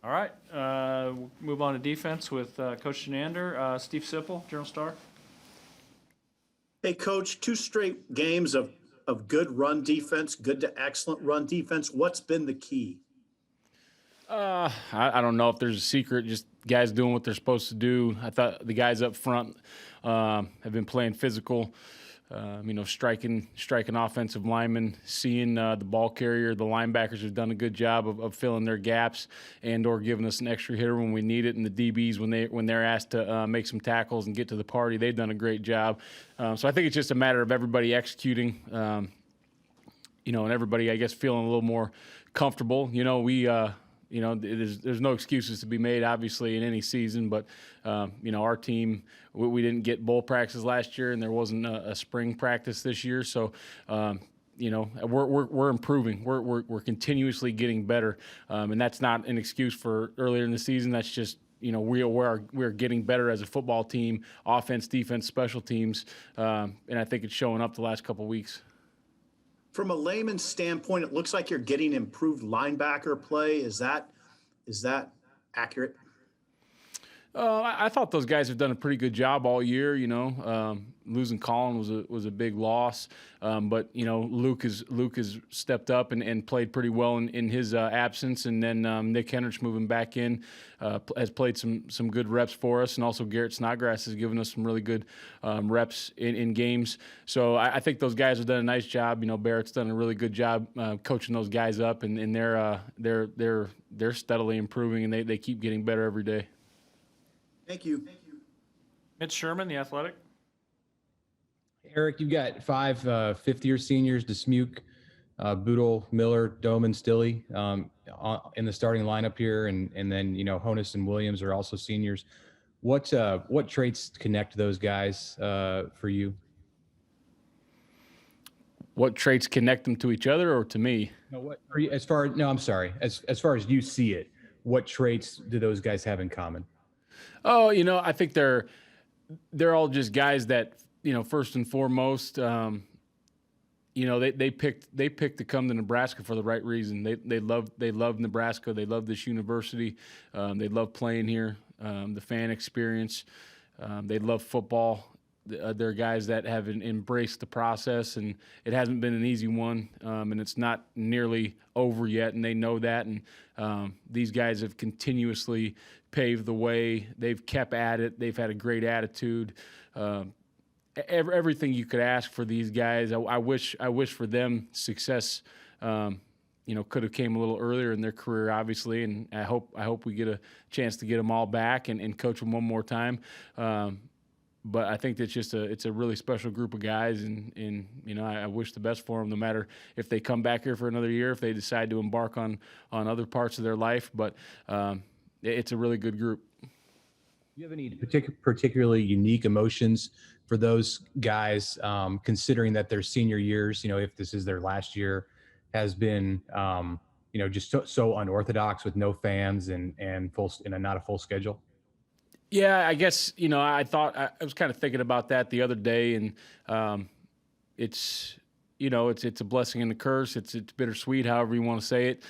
All right, we'll move on to defense with Coach Chinander. Steve Sipple, Journal Star. Hey, Coach, two straight games of good run defense, good to excellent run defense. What's been the key? I don't know if there's a secret. Just guys doing what they're supposed to do. I thought the guys up front have been playing physical. Striking offensive linemen, seeing the ball carrier. The linebackers have done a good job of filling their gaps and/or giving us an extra hitter when we need it. And the DBs, when they're asked to make some tackles and get to the party, they've done a great job. So I think it's just a matter of everybody executing. And everybody, I guess, feeling a little more comfortable. There's no excuses to be made, obviously, in any season. But, our team, we didn't get bowl practices last year, and there wasn't a spring practice this year. So, we're improving. We're continuously getting better, and that's not an excuse for earlier in the season. That's just we're getting better as a football team, offense, defense, special teams, and I think it's showing up the last couple of weeks. From a layman's standpoint, it looks like you're getting improved linebacker play. Is that accurate? I thought those guys have done a pretty good job all year. Losing Colin was a big loss, but Luke has stepped up and played pretty well in his absence, and then Nick Henrich moving back in has played some good reps for us, and also Garrett Snodgrass has given us some really good reps in games. So I think those guys have done a nice job. Barrett's done a really good job coaching those guys up, and they're steadily improving, and they keep getting better every day. Thank you. Mitch Sherman, The Athletic. Erik, you've got five fifth-year seniors, DeSmuke, Boodle, Miller, Doman, Stilley in the starting lineup here, and then Honus and Williams are also seniors. What traits connect those guys for you? What traits connect them to each other or to me? No, as far as you see it, what traits do those guys have in common? Oh, I think they're all just guys that, first and foremost, they picked to come to Nebraska for the right reason. They love Nebraska. They love this university. They love playing here. The fan experience. They love football. They're guys that have embraced the process, and it hasn't been an easy one, and it's not nearly over yet, and they know that. And these guys have continuously paved the way. They've kept at it. They've had a great attitude. Everything you could ask for these guys. I wish for them success. Could have came a little earlier in their career, obviously, and I hope we get a chance to get them all back and coach them one more time. But I think it's a really special group of guys, and I wish the best for them, no matter if they come back here for another year, if they decide to embark on other parts of their life. But it's a really good group. Do you have any particularly unique emotions for those guys, considering that their senior years, if this is their last year, has been, just so unorthodox with no fans and not a full schedule? Yeah, I guess, I was kind of thinking about that the other day, and it's a blessing and a curse. It's bittersweet, however you want to say it.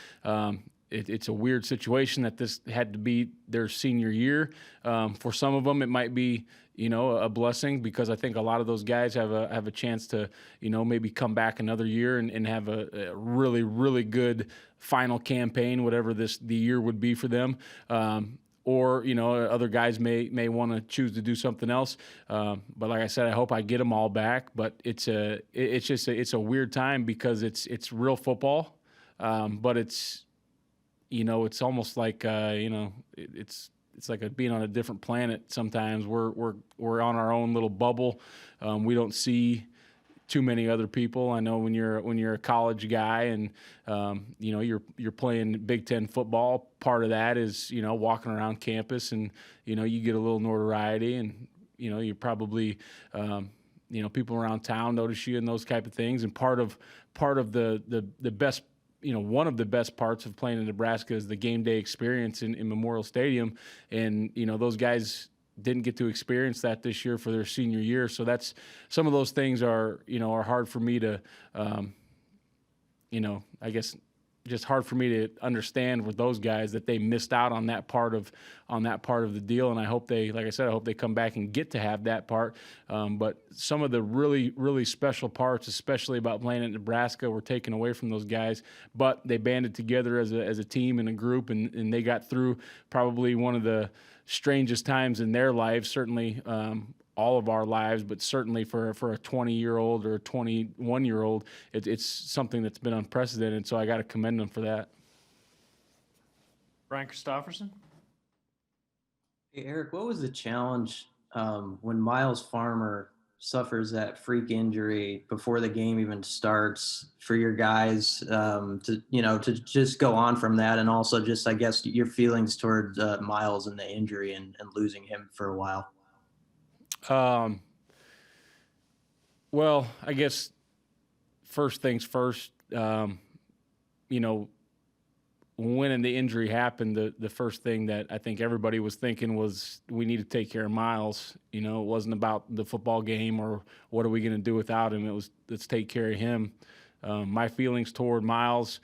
It's a weird situation that this had to be their senior year. For some of them, it might be, a blessing, because I think a lot of those guys have a chance to, maybe come back another year and have a really, really good final campaign, whatever the year would be for them. Or other guys may want to choose to do something else. But like I said, I hope I get them all back. But it's a weird time, because it's real football, but it's almost like it's like being on a different planet. Sometimes we're on our own little bubble. We don't see too many other people. I know when you're a college guy and you're playing Big Ten football, part of that is walking around campus, and you get a little notoriety, and you're probably people around town notice you and those type of things. And part of the best, one of the best parts of playing in Nebraska is the game day experience in Memorial Stadium, and those guys didn't get to experience that this year for their senior year. So that's, some of those things are hard for me to, I guess, just hard for me to understand with those guys that they missed out on that part of the deal. And I hope they, like I said, I hope they come back and get to have that part. But some of the really, really special parts, especially about playing at Nebraska, were taken away from those guys. But they banded together as a team and a group, and they got through probably one of the strangest times in their lives, certainly all of our lives, but certainly for a 20-year-old or a 21-year-old, it's something that's been unprecedented. So I got to commend them for that. Brian Christopherson? Hey, Eric, what was the challenge when Miles Farmer suffers that freak injury before the game even starts for your guys to just go on from that, and also just, I guess, your feelings towards Miles and the injury and losing him for a while? Well, I guess first things first, when the injury happened, the first thing that I think everybody was thinking was we need to take care of Miles. It wasn't about the football game or what are we going to do without him. It was, let's take care of him. My feelings toward Miles,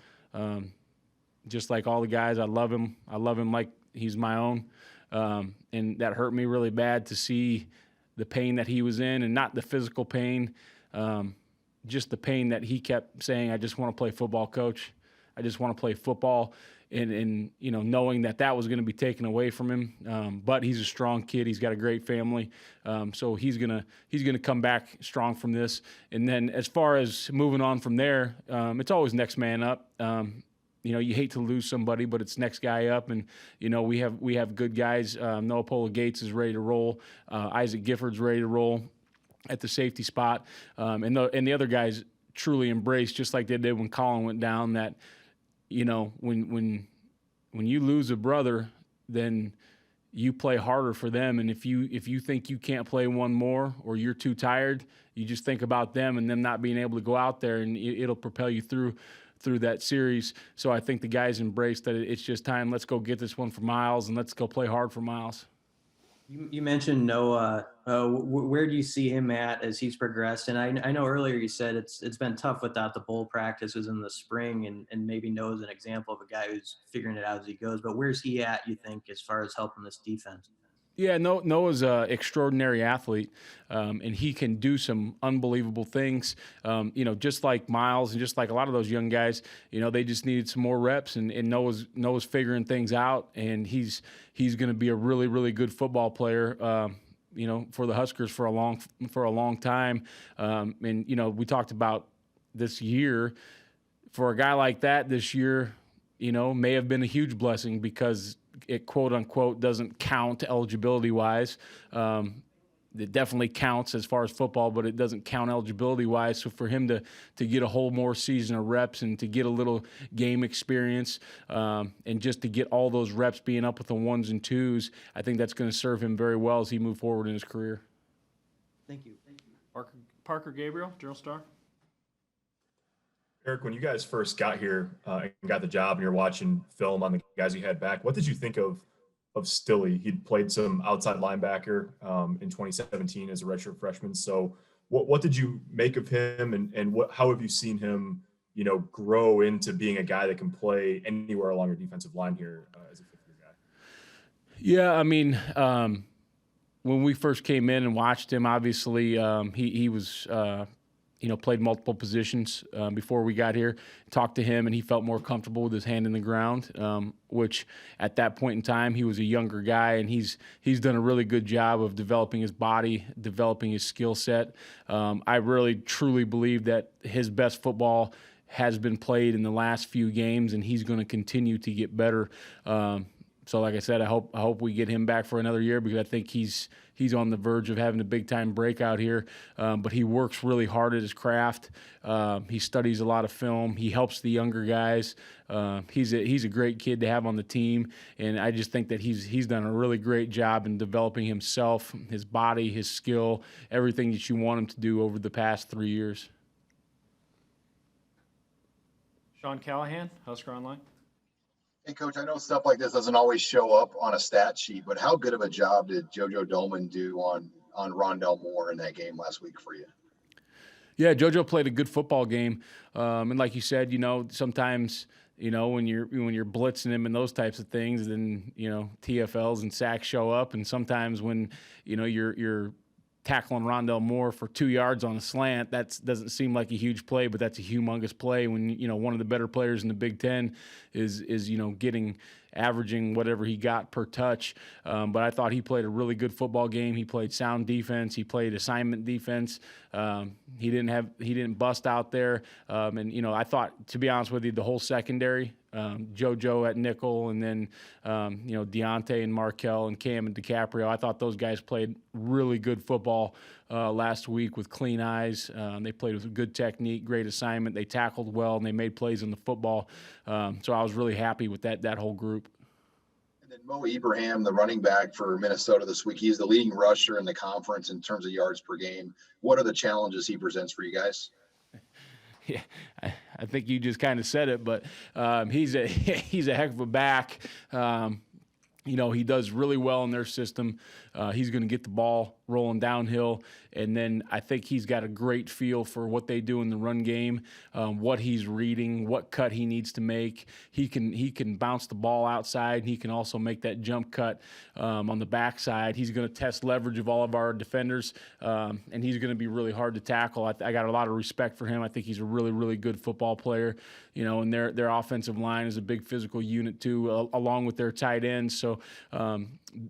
just like all the guys, I love him. I love him like he's my own. And that hurt me really bad to see the pain that he was in, and not the physical pain, just the pain that he kept saying, I just want to play football, coach. I just want to play football, and knowing that was going to be taken away from him. But he's a strong kid. He's got a great family, so he's gonna come back strong from this. And then as far as moving on from there, it's always next man up. You hate to lose somebody, but it's next guy up, and we have good guys. Noah Pola Gates is ready to roll. Isaac Gifford's ready to roll at the safety spot, and the other guys truly embrace, just like they did when Colin went down, that when you lose a brother, then you play harder for them. And if you think you can't play one more, or you're too tired, you just think about them and them not being able to go out there, and it'll propel you through that series. So I think the guys embraced that it's just time. Let's go get this one for Miles, and let's go play hard for Miles. You mentioned Noah. Where do you see him at as he's progressed? And I know earlier you said it's been tough without the bowl practices in the spring, and maybe Noah's an example of a guy who's figuring it out as he goes. But where's he at, you think, as far as helping this defense? Yeah, Noah's an extraordinary athlete, and he can do some unbelievable things. Just like Miles and just like a lot of those young guys, they just needed some more reps, and Noah's figuring things out, and he's going to be a really, really good football player. For the Huskers for a long time. And we talked about this year. For a guy like that, this year, may have been a huge blessing because it, quote unquote, doesn't count eligibility wise. It definitely counts as far as football, but it doesn't count eligibility wise. So for him to get a whole more season of reps and to get a little game experience, and just to get all those reps being up with the ones and twos, I think that's going to serve him very well as he moves forward in his career. Thank you. Parker Gabriel, Journal Star. Eric, when you guys first got here and got the job, and you're watching film on the guys you had back, what did you think of Stilley? He'd played some outside linebacker in 2017 as a redshirt freshman. So what did you make of him, and how have you seen him, grow into being a guy that can play anywhere along your defensive line here as a fifth-year guy? Yeah, I mean, when we first came in and watched him, obviously he was played multiple positions before we got here. Talked to him, and he felt more comfortable with his hand in the ground, which at that point in time, he was a younger guy, and he's done a really good job of developing his body, developing his skill set. I really, truly believe that his best football has been played in the last few games, and he's going to continue to get better. So like I said, I hope we get him back for another year, because I think he's on the verge of having a big-time breakout here. But he works really hard at his craft. He studies a lot of film. He helps the younger guys. He's a great kid to have on the team, and I just think that he's done a really great job in developing himself, his body, his skill, everything that you want him to do over the past 3 years. Sean Callahan, Husker Online. Hey, Coach, I know stuff like this doesn't always show up on a stat sheet, but how good of a job did JoJo Domann do on Rondell Moore in that game last week for you? Yeah, JoJo played a good football game. And like you said, sometimes when you're blitzing him and those types of things, then TFLs and sacks show up. And sometimes when you're tackling Rondell Moore for 2 yards on a slant, that doesn't seem like a huge play, but that's a humongous play when one of the better players in the Big Ten is averaging whatever he got per touch. But I thought he played a really good football game. He played sound defense. He played assignment defense. He didn't bust out there. And I thought, to be honest with you, the whole secondary, JoJo at nickel, and then Deontay and Markel and Cam and DiCaprio, I thought those guys played really good football last week with clean eyes. They played with good technique, great assignment. They tackled well, and they made plays in the football. So I was really happy with that whole group. And then Mo Ibrahim, the running back for Minnesota this week, he's the leading rusher in the conference in terms of yards per game. What are the challenges he presents for you guys? Yeah, I think you just kind of said it, but he's a heck of a back. He does really well in their system. He's going to get the ball rolling downhill, and then I think he's got a great feel for what they do in the run game, what he's reading, what cut he needs to make. He can bounce the ball outside. He can also make that jump cut on the backside. He's going to test leverage of all of our defenders, and he's going to be really hard to tackle. I got a lot of respect for him. I think he's a really, really good football player. And their offensive line is a big physical unit too, along with their tight ends. So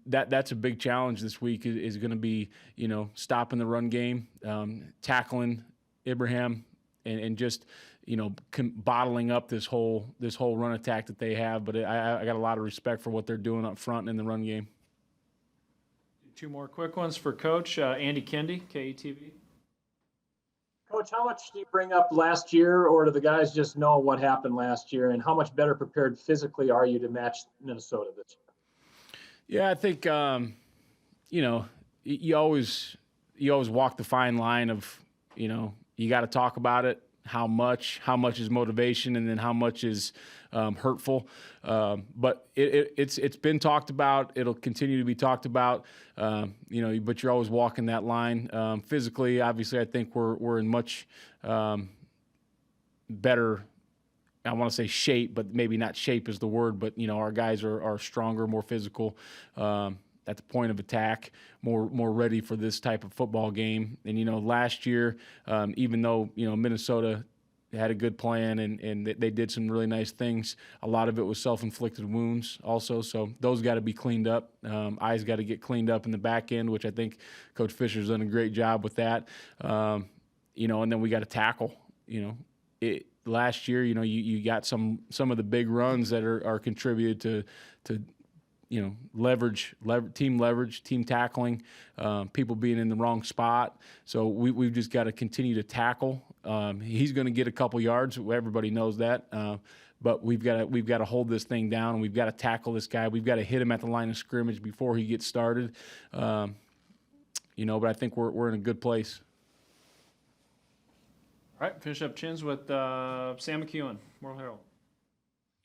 that's a big challenge this week is going to be, stopping the run game, tackling Ibrahim, and just, bottling up this whole run attack that they have. But I got a lot of respect for what they're doing up front in the run game. 2 more quick ones for Coach. Andy Kendi, KETV. Coach, how much do you bring up last year, or do the guys just know what happened last year, and how much better prepared physically are you to match Minnesota this year? Yeah, I think you always walk the fine line of you got to talk about it. How much is motivation, and then how much is hurtful. But it's been talked about. It'll continue to be talked about. But you're always walking that line. Physically, obviously, I think we're in much better. I want to say shape, but maybe not shape is the word. But our guys are stronger, more physical at the point of attack, more ready for this type of football game. And last year, even though Minnesota had a good plan and they did some really nice things, a lot of it was self-inflicted wounds also. So those got to be cleaned up. Eyes got to get cleaned up in the back end, which I think Coach Fisher's done a great job with that. And then we got to tackle. Last year, you got some of the big runs that are contributed to team leverage, team tackling, people being in the wrong spot. So we've just got to continue to tackle. He's going to get a couple yards. Everybody knows that. But we've got to hold this thing down, and we've got to tackle this guy. We've got to hit him at the line of scrimmage before he gets started. But I think we're in a good place. All right, finish up Chins with Sam McEwen, World Herald.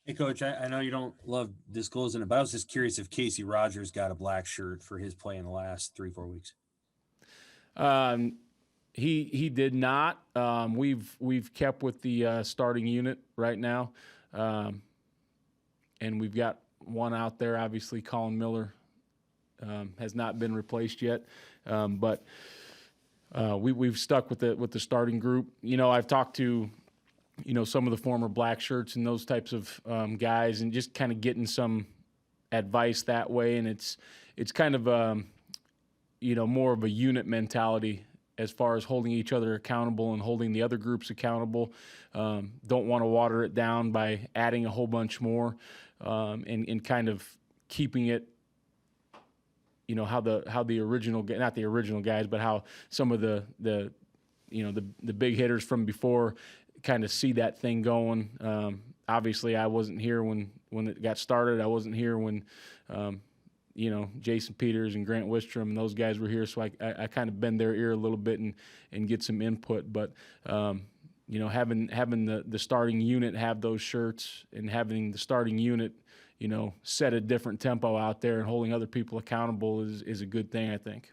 Hey, Coach, I know you don't love disclosing it, but I was just curious if Casey Rogers got a black shirt for his play in the last 3-4 weeks. He did not. We've kept with the starting unit right now, and we've got one out there. Obviously, Colin Miller has not been replaced yet, but we've stuck with the starting group. I've talked to some of the former black shirts and those types of guys, and just kind of getting some advice that way. And it's kind of more of a unit mentality as far as holding each other accountable and holding the other groups accountable. Don't want to water it down by adding a whole bunch more, and kind of keeping it. How the original, not the original guys, but how some of the big hitters from before kind of see that thing going. Obviously, I wasn't here when it got started. I wasn't here when, Jason Peters and Grant Wistrom and those guys were here. So I kind of bend their ear a little bit and get some input. But, having the starting unit have those shirts, and having the starting unit, set a different tempo out there and holding other people accountable is a good thing, I think.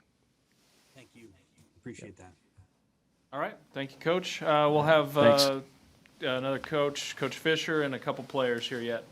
Thank you. Appreciate that. All right. Thank you, Coach. We'll have Thanks. another coach, Coach Fisher, and a couple players here yet.